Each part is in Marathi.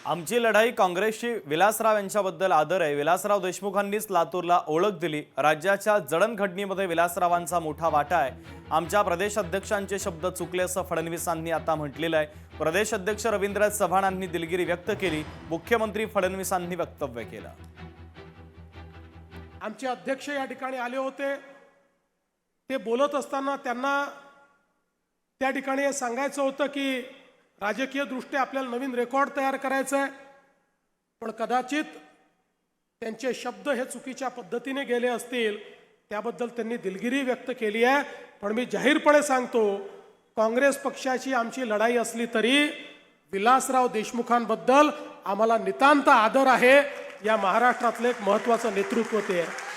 आमची लढाई काँग्रेसची विलासराव यांच्याबद्दल आदर आहे। विलासराव देशमुखांनीच लातूरला ओळख दिली। राज्याच्या जडणघडणीमध्ये विलासरावांचा मोठा वाटा आहे। आमच्या प्रदेश अध्यक्षांचे शब्द चुकले असं फडणवीसांनी आता म्हटलेलं आहे। प्रदेश अध्यक्ष रवींद्र चव्हाणांनी दिलगिरी व्यक्त केली। मुख्यमंत्री फडणवीसांनी वक्तव्य केलं। आमचे अध्यक्ष या ठिकाणी आले होते। ते बोलत असताना त्यांना त्या ठिकाणी हे सांगायचं होतं की राजकीय दृष्ट्या आपल्याला नवीन रेकॉर्ड तयार करायचा आहे, पण कदाचित त्यांचे शब्द हे चुकीच्या पद्धतीने गेले असतील, त्याबद्दल त्यांनी दिलगिरी व्यक्त केली आहे। पण मी जाहीरपणे सांगतो, काँग्रेस पक्षाची आमची लढाई असली तरी विलासराव देशमुखांबद्दल आम्हाला नितांत आदर आहे। या महाराष्ट्रातले एक महत्त्वाचं नेतृत्व ते आहे।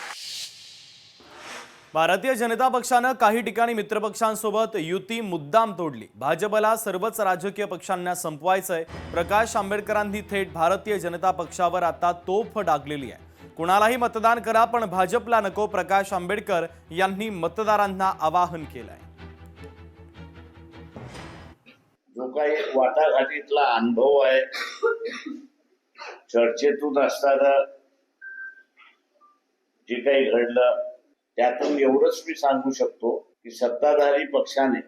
भारतीय जनता पक्षाने काही ठिकाणी मित्रपक्षांसोबत युती मुद्दाम तोडली। भाजपला सर्वच राजकीय पक्षांना संपवायचंय। प्रकाश आंबेडकरांनी थेट भारतीय जनता पक्षावर आता तोफ डागलेली आहे। कुणालाही मतदान करा पण भाजपला नको, प्रकाश आंबेडकर यांनी मतदारांना आवाहन केलंय। जो काही वाटाघाटीतला अनुभव आहे, चर्चेतून असताना जे काही घडलं, त्यातून एवढंच मी सांगू शकतो की सत्ताधारी पक्षाने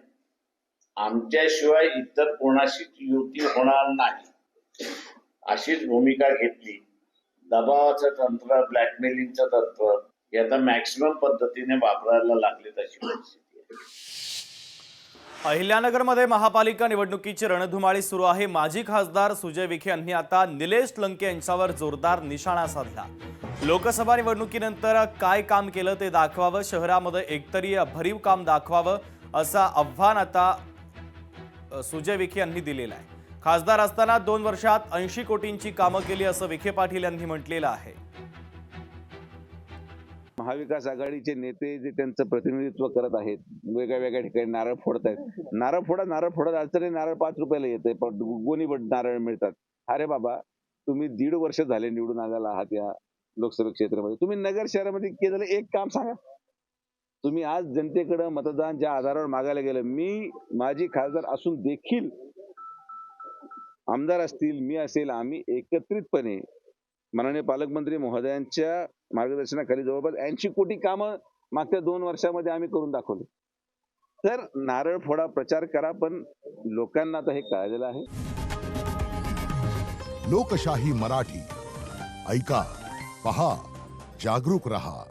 आमच्याशिवाय इतर कोणाशीच युती होणार नाही अशीच भूमिका घेतली। दबावाचं तंत्र, ब्लॅकमेलिंगचं तंत्र हे आता मॅक्सिमम पद्धतीने वापरायला लागले तशी परिस्थिती आहे। अहिल्यानगरमध्ये महापालिका निवडणुकीची रणधुमाळी सुरू आहे। माजी खासदार सुजय विखे यांनी आता निलेश लंके यांच्यावर जोरदार निशाणा साधला। लोकसभा निवडणुकीनंतर काय काम केलं ते दाखवावं, शहरामध्ये एकतरी भरीव काम दाखवावं असं आव्हान आता सुजय विखे यांनी दिलेलं आहे। खासदार असताना 2 वर्षात 80 कोटींची कामं केली असं विखे पाटील यांनी म्हटलेलं आहे। महाविकास आघाडीचे नेते जे त्यांचं प्रतिनिधित्व करत आहेत, वेगळ्या वेगळ्या ठिकाणी नारळ फोडत आहेत। नारळ फोडत अडचणी नारळ 5 रुपयाला येते, पण गोणी नारळ मिळतात। अरे बाबा, तुम्ही 1.5 वर्ष झाले निवडून आलेला आहात या लोकसभा क्षेत्रामध्ये। तुम्ही नगर शहरामध्ये केलेलं एक काम सांगा। तुम्ही आज जनतेकडे मतदान ज्या आधारावर मागायला गेलं, मी माझी खासदार असून देखील आमदार असतील, मी असेल, आम्ही एकत्रितपणे माननीय पालकमंत्री महोदयांच्या मार्गदर्शनाखाली जवळपास 80 कोटी कामं मागच्या 2 वर्षामध्ये आम्ही करून दाखवले। तर नारळ फोडा, प्रचार करा, पण लोकांना आता हे कळलेलं आहे। लोकशाही मराठी ऐका, पहा, जागरूक रहा।